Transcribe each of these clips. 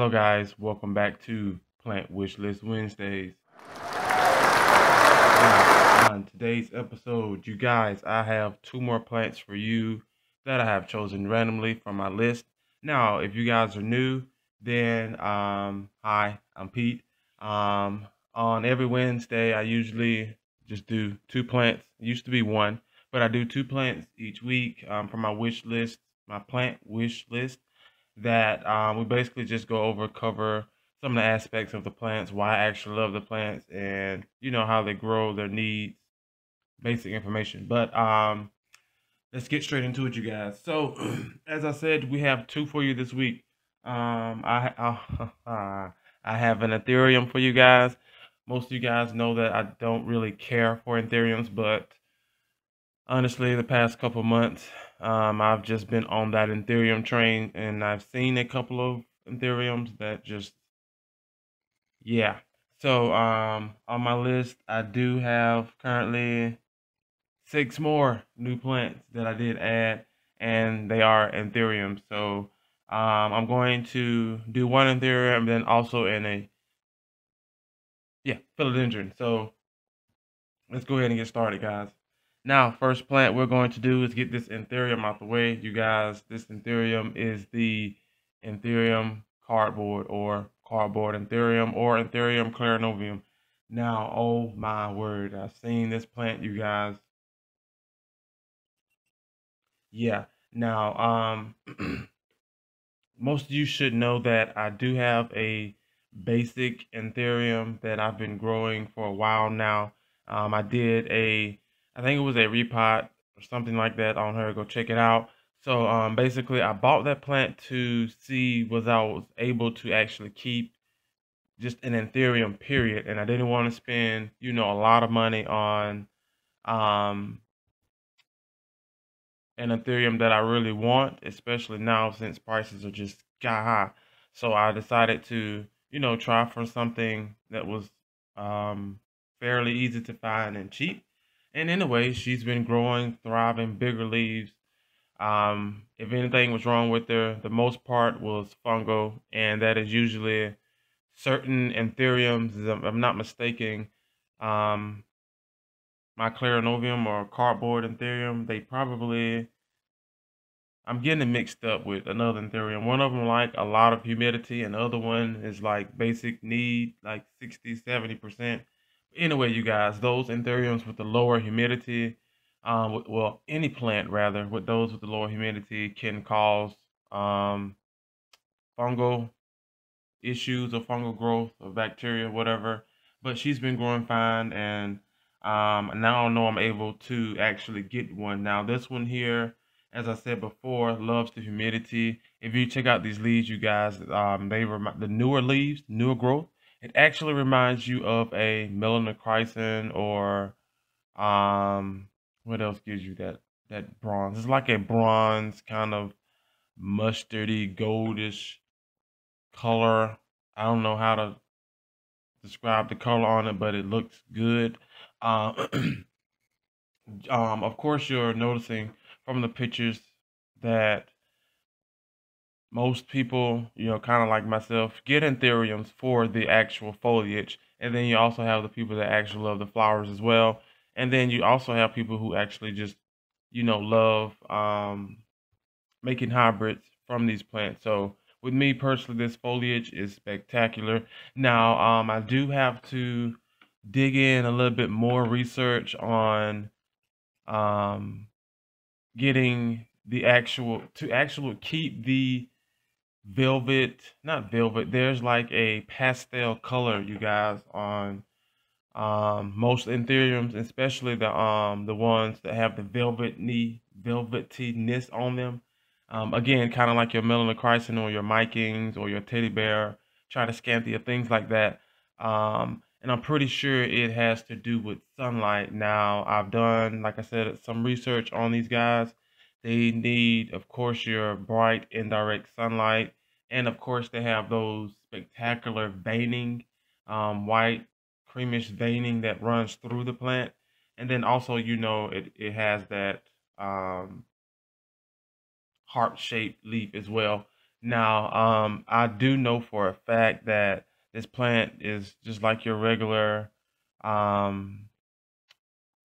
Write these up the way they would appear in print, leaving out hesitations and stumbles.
Hello guys, welcome back to Plant Wishlist Wednesdays. On today's episode, you guys, I have two more plants for you that I have chosen randomly from my list. Now, if you guys are new, then hi, I'm Pete. On every Wednesday, I usually just do two plants. It used to be one, but I do two plants each week for my wish list, my plant wish list that we basically just cover some of the aspects of the plants, why I actually love the plants, and how they grow, their needs, basic information. But let's get straight into it, you guys. So, as I said, we have two for you this week. I have an Anthurium for you guys. Most of you guys know that I don't really care for Anthuriums, but honestly, the past couple months, I've just been on that Anthurium train, and I've seen a couple of Anthuriums that just, yeah. So, on my list, I do have currently 6 more new plants that I did add, and they are Anthuriums. So, I'm going to do one Anthurium, then also in a, Philodendron. So, let's go ahead and get started, guys. Now, first plant we're going to do is get this Anthurium out the way. You guys, this Anthurium is the Anthurium cardboard or cardboard Anthurium or Anthurium clarinovium. Now, oh my word, I've seen this plant, you guys. Yeah. Now, most of you should know that I do have a basic Anthurium that I've been growing for a while now. I did I think it was a repot or something like that on her. Go check it out. So basically, I bought that plant to see was I was able to actually keep just an Anthurium, period. And I didn't want to spend, a lot of money on um, an Ethereum that I really want, especially now since prices are just sky high. So I decided to, try for something that was fairly easy to find and cheap. And anyway, she's been growing, thriving, bigger leaves. If anything was wrong with her, the most part was fungal, and that is usually certain Anthuriums, if I'm not mistaken, um, my Clarinovium or cardboard Anthurium, they probably I'm getting it mixed up with another Anthurium. One of them like a lot of humidity, and the other one is like basic need, like 60, 70%. Anyway, you guys, those Anthuriums with the lower humidity, well, any plant rather, with those with the lower humidity can cause um, fungal issues or fungal growth or bacteria, whatever. But she's been growing fine, and now I know I'm able to actually get one. Now this one here, as I said before, loves the humidity. If you check out these leaves, you guys, they remind the newer leaves, newer growth. It actually reminds you of a melanochrysum or what else gives you that bronze? It's like a bronze kind of mustardy, goldish color. I don't know how to describe the color on it, but it looks good. Uh, of course, you're noticing from the pictures that most people, kind of like myself, get anthuriums for the actual foliage. And then you also have the people that actually love the flowers as well. And then you also have people who actually just, love making hybrids from these plants. So with me personally, this foliage is spectacular. Now, I do have to dig in a little bit more research on um, getting the actual keep the velvet, not velvet. There's like a pastel color, you guys, on most Anthuriums, especially the ones that have the velvetyness on them. Again, kind of like your melanochrysum or your Mikings or your teddy bear, Tridescanthia, things like that. And I'm pretty sure it has to do with sunlight. Now, I've done, like I said, some research on these guys. They need, of course, your bright indirect sunlight. And of course, they have those spectacular veining, white creamish veining that runs through the plant. And then also, it has that heart-shaped leaf as well. Now, I do know for a fact that this plant is just like your regular um,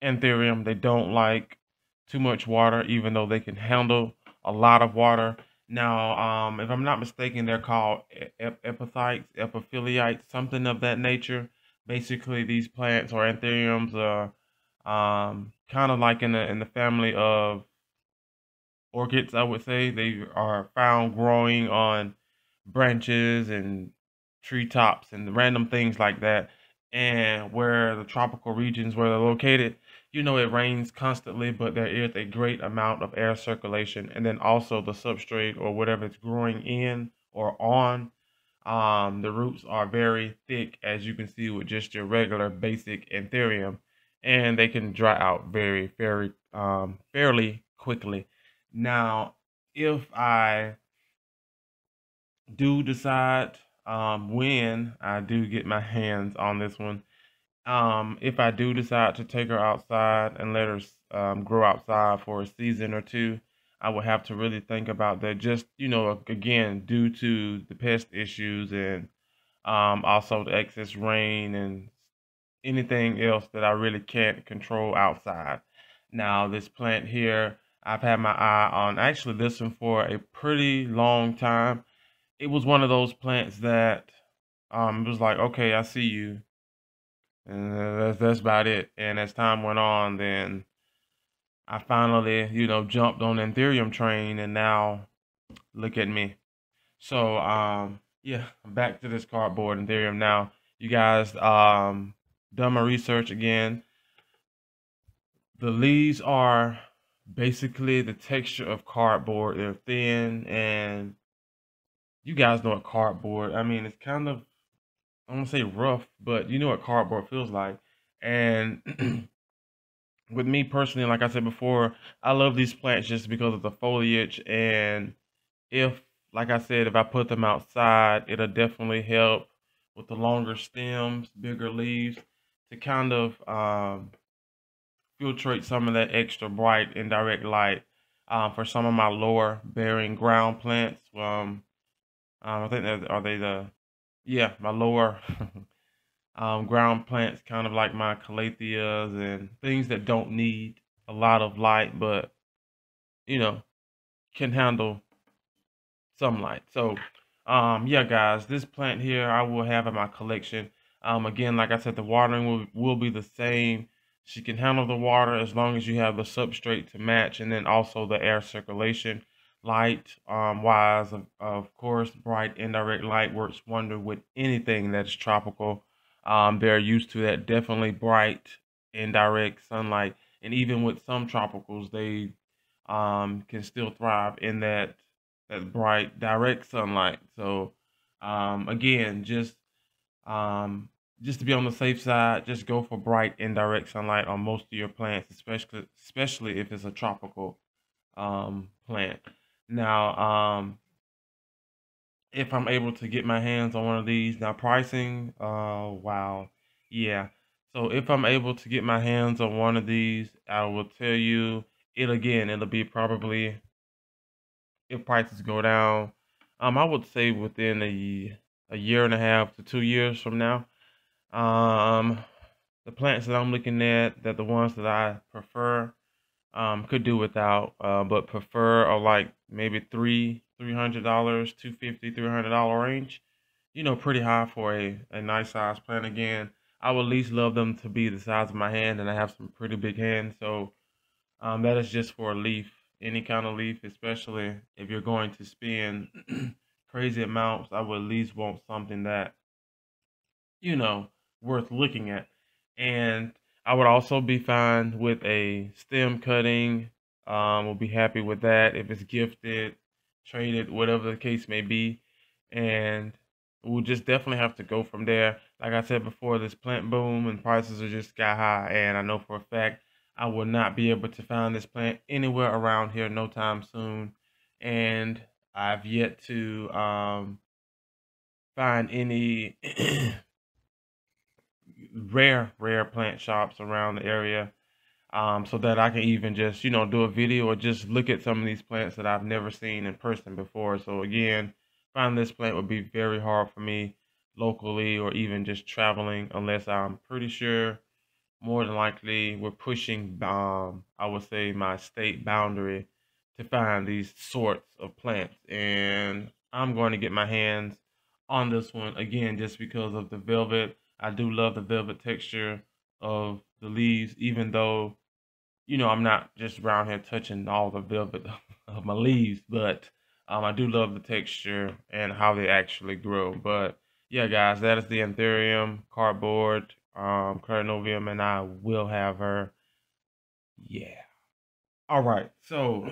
Anthurium. They don't like too much water, even though they can handle a lot of water. Now, if I'm not mistaken, they're called epiphytes, epiphiliites, something of that nature. Basically, these plants or Anthuriums are kind of like in the family of orchids, I would say. They are found growing on branches and treetops and random things like that. And where the tropical regions where they're located, it rains constantly, but there is a great amount of air circulation. And then also the substrate or whatever it's growing in or on, the roots are very thick, as you can see with just your regular basic Anthurium, and they can dry out very fairly quickly. Now, if I do decide, when I do get my hands on this one, if I do decide to take her outside and let her grow outside for a season or two, I will have to really think about that. Just, again, due to the pest issues and also the excess rain and anything else that I really can't control outside. Now, this plant here, I've had my eye on actually this one for a pretty long time. It was one of those plants that it was like, okay, I see you, and that's about it. And as time went on, then I finally, jumped on the Anthurium train, and now look at me. So, yeah, back to this cardboard Anthurium now. You guys, done my research again. The leaves are basically the texture of cardboard. They're thin, and you guys know what cardboard. I mean, it's kind of, I don't want to say rough, but you know what cardboard feels like. And with me personally, like I said before, I love these plants just because of the foliage. And if, like I said, if I put them outside, it'll definitely help with the longer stems, bigger leaves to kind of filtrate some of that extra bright indirect light for some of my lower bearing ground plants. I think that are they the yeah my lower ground plants, kind of like my calatheas and things that don't need a lot of light, but you know can handle sunlight. So, yeah, guys, this plant here I will have in my collection. Again, like I said, the watering will be the same. She can handle the water as long as you have the substrate to match, and then also the air circulation. Light, wise, of course, bright indirect light works wonder with anything that is tropical. They're used to that definitely bright indirect sunlight, and even with some tropicals, they can still thrive in that bright direct sunlight. So again, just to be on the safe side, just go for bright indirect sunlight on most of your plants, especially if it's a tropical plant. Now, if I'm able to get my hands on one of these, now pricing, wow, yeah. So if I'm able to get my hands on one of these, I will tell you it'll be probably, if prices go down, I would say within a year and a half to 2 years from now. Um, the plants that I'm looking at, that the ones that I prefer, could do without, but prefer are like maybe $300, 250, $300 range. Pretty high for a nice size plant. Again, I would at least love them to be the size of my hand, and I have some pretty big hands, so that is just for a leaf, any kind of leaf, especially if you're going to spend crazy amounts. I would at least want something that, you know, worth looking at. And I would also be fine with a stem cutting. We'll be happy with that if it's gifted, traded, whatever the case may be. And we'll just definitely have to go from there. Like I said before, this plant boom and prices are just sky high. And I know for a fact I will not be able to find this plant anywhere around here no time soon. And I've yet to find any rare plant shops around the area, so that I can even just, do a video or just look at some of these plants that I've never seen in person before. So again, finding this plant would be very hard for me locally or even just traveling, unless I'm pretty sure more than likely we're pushing I would say my state boundary to find these sorts of plants, and I'm going to get my hands on this one again just because of the velvet. I do love the velvet texture of the leaves, even though I'm not just around here touching all the velvet of my leaves, but I do love the texture and how they actually grow. But yeah, guys, that is the Anthurium cardboard Carnovium, and I will have her. Yeah. All right. So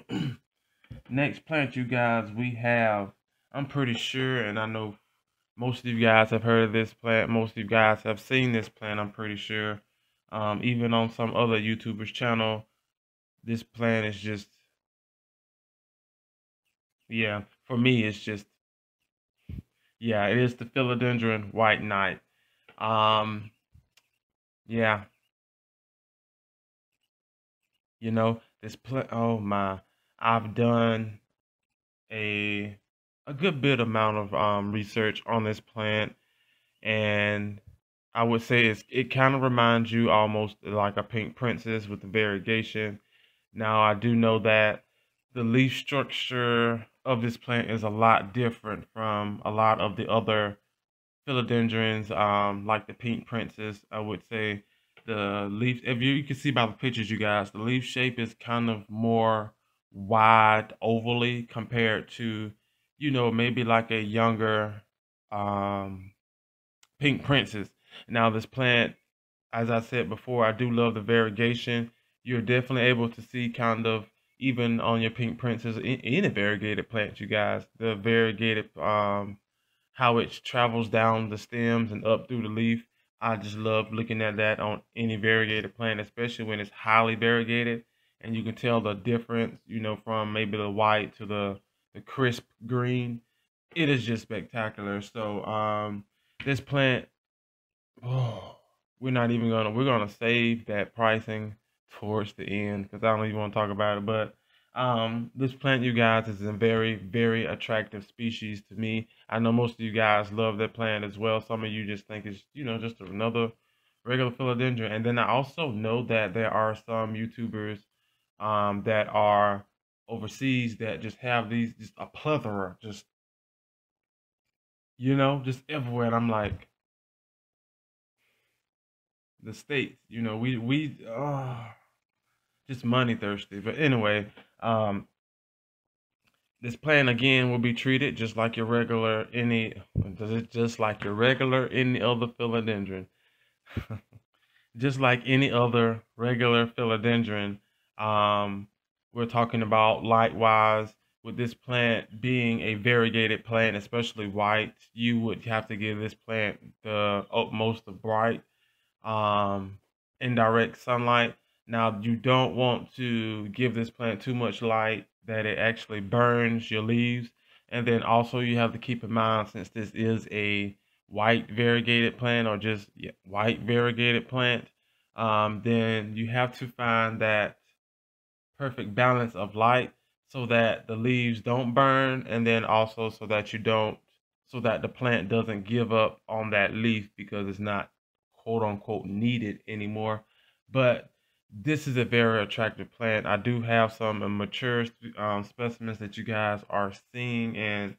next plant, you guys, we have. I'm pretty sure, and I know most of you guys have heard of this plant. Most of you guys have seen this plant. I'm pretty sure. Even on some other YouTubers' channel, this plant is just, yeah, for me, it's just, yeah, it is the Philodendron White Knight. Um, yeah, this plant, oh my, I've done a a good bit amount of research on this plant, and I would say it kind of reminds you almost like a pink princess with the variegation. Now, I do know that the leaf structure of this plant is a lot different from a lot of the other philodendrons, like the pink princess. I would say the leaf, if you can see by the pictures, you guys, the leaf shape is kind of more wide ovally compared to, maybe like a younger um, pink princess. Now, this plant, as I said before, I do love the variegation. You're definitely able to see kind of even on your pink princess, in a variegated plant, you guys, the variegated how it travels down the stems and up through the leaf. I just love looking at that on any variegated plant, especially when it's highly variegated, and you can tell the difference, from maybe the white to the crisp green. It is just spectacular. So this plant, oh, we're gonna save that pricing towards the end because I don't even want to talk about it. But this plant, you guys, is a very, very attractive species to me. I know most of you guys love that plant as well. Some of you just think it's, just another regular philodendron. And then I also know that there are some YouTubers that are overseas that just have these, just a plethora, just everywhere. And I'm like, the states, we just money thirsty. But anyway, um, this plant again will be treated just like your regular any other philodendron, just like any other regular philodendron. Um, we're talking about likewise with this plant being a variegated plant, especially white. You would have to give this plant the utmost of bright um, indirect sunlight. Now, you don't want to give this plant too much light that it actually burns your leaves. And then also you have to keep in mind, since this is a white variegated plant or just white variegated plant, then you have to find that perfect balance of light so that the leaves don't burn, and then also so that the plant doesn't give up on that leaf because it's not quote unquote needed anymore. But this is a very attractive plant. I do have some mature specimens that you guys are seeing, and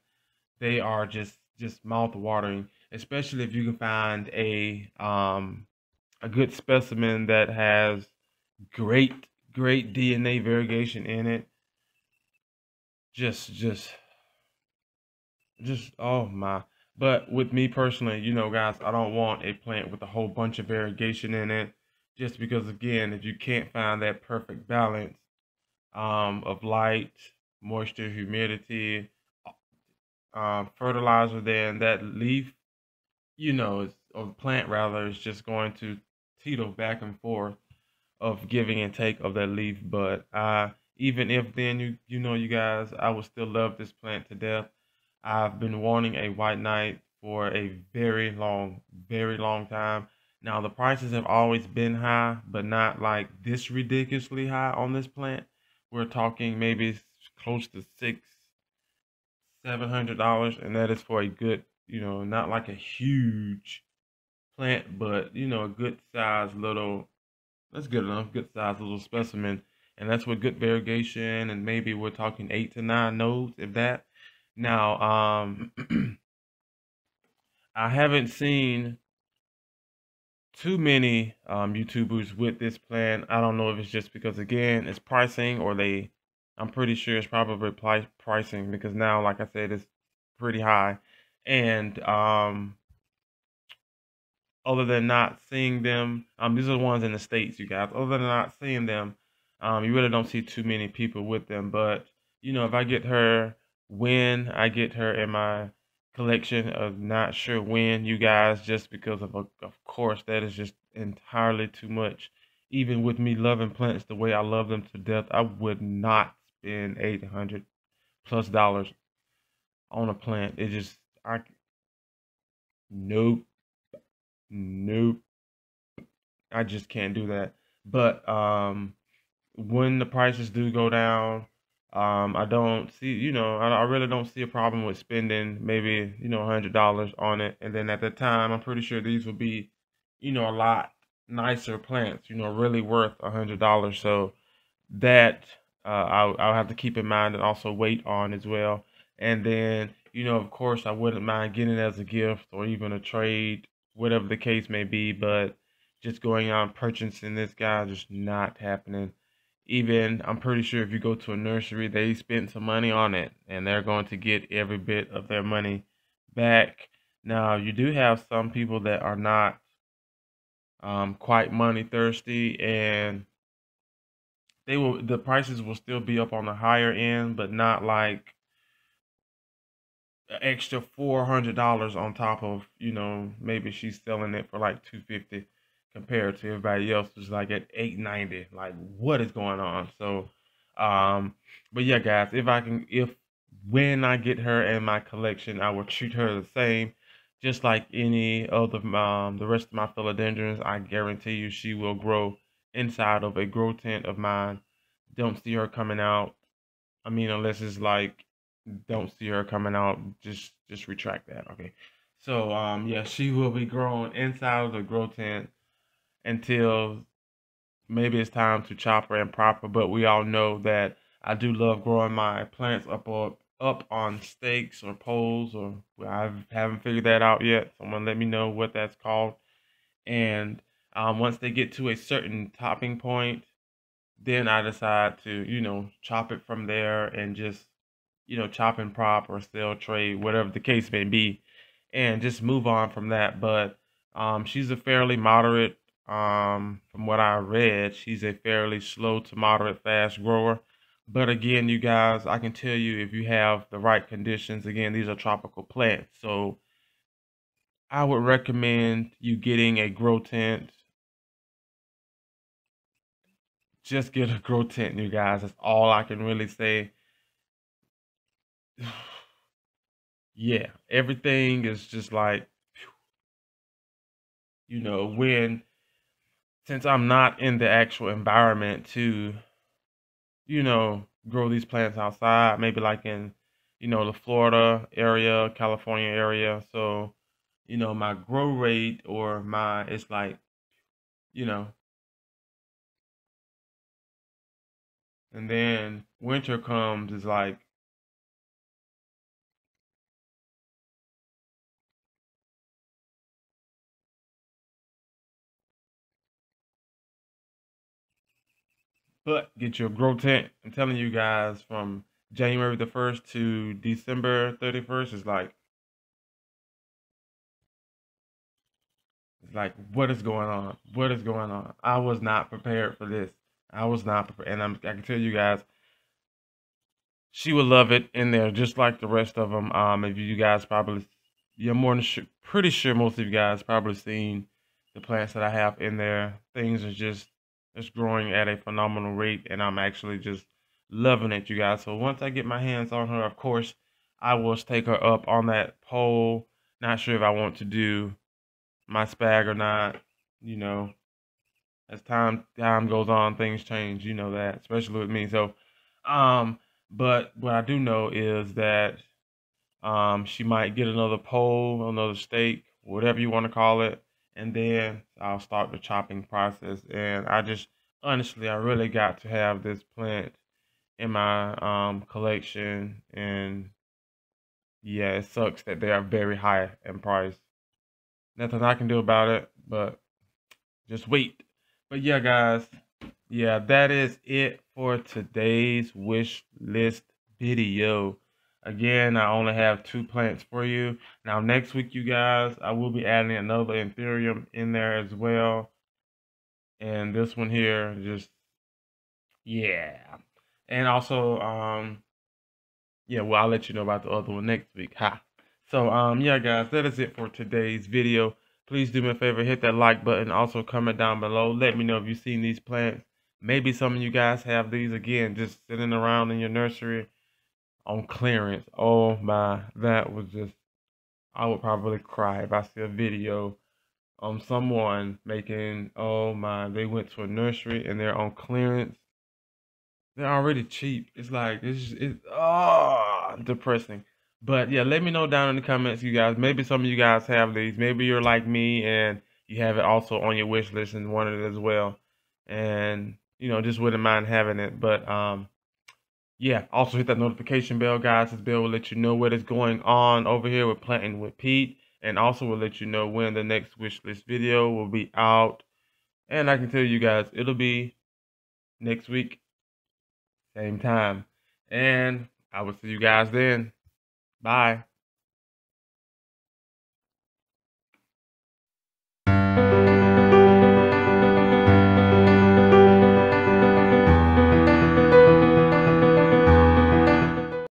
they are just mouth watering, especially if you can find a good specimen that has great DNA variegation in it. Just oh my. But with me personally, guys, I don't want a plant with a whole bunch of variegation in it, just because again, if you can't find that perfect balance of light, moisture, humidity, fertilizer, then that leaf, or plant rather, is just going to teeter back and forth of giving and take of that leaf. But even if then you guys, I would still love this plant to death. I've been wanting a white knight for a very long time. Now the prices have always been high, but not like this ridiculously high on this plant. We're talking maybe close to $700, and that is for a good, not like a huge plant, but a good size little. That's good enough, good size little specimen, and that's with good variegation, and maybe we're talking 8 to 9 nodes, if that. Now, I haven't seen too many YouTubers with this plan. I don't know if it's just because again it's pricing or they. I'm pretty sure it's probably pricing because now, like I said, it's pretty high, and other than not seeing them, these are the ones in the States, you guys. Other than not seeing them, you really don't see too many people with them. But, if I get her when I get her in my collection of not sure when, you guys, just because of course, that is just entirely too much. Even with me loving plants the way I love them to death, I would not spend $800+ on a plant. It just, nope, nope. I just can't do that. But when the prices do go down, I don't see, I really don't see a problem with spending maybe, $100 on it. And then at the time, I'm pretty sure these will be, a lot nicer plants, really worth $100. So that I'll have to keep in mind and also wait on as well. And then, of course, I wouldn't mind getting it as a gift or even a trade, whatever the case may be. But just going out and purchasing this guy just not happening. Even I'm pretty sure if you go to a nursery, they spent some money on it and they're going to get every bit of their money back. Now, you do have some people that are not quite money thirsty, and the prices will still be up on the higher end, but not like an extra $400 on top of, maybe she's selling it for like 250 compared to everybody else who's like at 890. Like, what is going on? So, but yeah, guys, if when I get her in my collection, I will treat her the same, just like any of the rest of my philodendrons. I guarantee you, she will grow inside of a grow tent of mine. Don't see her coming out. I mean, unless it's like don't see her coming out, just retract that. Okay. So yeah, she will be growing inside of the grow tent until maybe it's time to chop her and prop her. But we all know that I do love growing my plants up on stakes or poles, or I haven't figured that out yet. Someone let me know what that's called. And once they get to a certain topping point, then I decide to, chop it from there and just, chop and prop or sell trade, whatever the case may be, and just move on from that. But she's a fairly moderate, from what I read, she's a fairly slow to moderate fast grower. But again, you guys, I can tell you if you have the right conditions, again, these are tropical plants. So I would recommend you getting a grow tent. Just get a grow tent, you guys. That's all I can really say. Yeah, everything is just like, when since I'm not in the actual environment to, grow these plants outside, maybe like in, the Florida area, California area. So, my grow rate or it's like, you know, and then winter comes is like, but get your grow tent. I'm telling you guys, from January the 1st to December 31st is like, it's like, what is going on? What is going on? I was not prepared for this. I was not prepared, and I can tell you guys, she would love it in there, just like the rest of them. If you guys probably, you're more than sure, pretty sure most of you guys probably seen the plants that I have in there. Things are just growing at a phenomenal rate, and I'm actually just loving it, you guys. So once I get my hands on her, of course, I will take her up on that pole. Not sure if I want to do my spag or not. You know, as time goes on, things change. You know that, especially with me. So, but what I do know is that She might get another pole, another stake, whatever you want to call it, and then I'll start the chopping process. And honestly, I really got to have this plant in my collection, and yeah, it sucks that they are very high in price. Nothing I can do about it, but just wait. But yeah, guys, yeah, that is it for today's wish list video. Again, I only have 2 plants for you. Now, next week, you guys, I will be adding another Anthurium in there as well. And this one here, just, yeah. And also, yeah, well, I'll let you know about the other one next week. Ha. So, yeah, guys, that is it for today's video. Please do me a favor, hit that like button. Also, comment down below. Let me know if you've seen these plants. Maybe some of you guys have these, again, just sitting around in your nursery on clearance. Oh my, that was just, I would probably cry if I see a video on someone making, oh my, they went to a nursery and they're on clearance. They're already cheap. It's like, it's depressing. But yeah, let me know down in the comments, you guys. Maybe some of you guys have these. Maybe you're like me and you have it also on your wish list and wanted it as well. And, just wouldn't mind having it. But yeah, also hit that notification bell, guys. This bell will let you know what is going on over here with Planting with Pete. And also will let you know when the next wish list video will be out. And I can tell you guys, it'll be next week, same time. And I will see you guys then. Bye.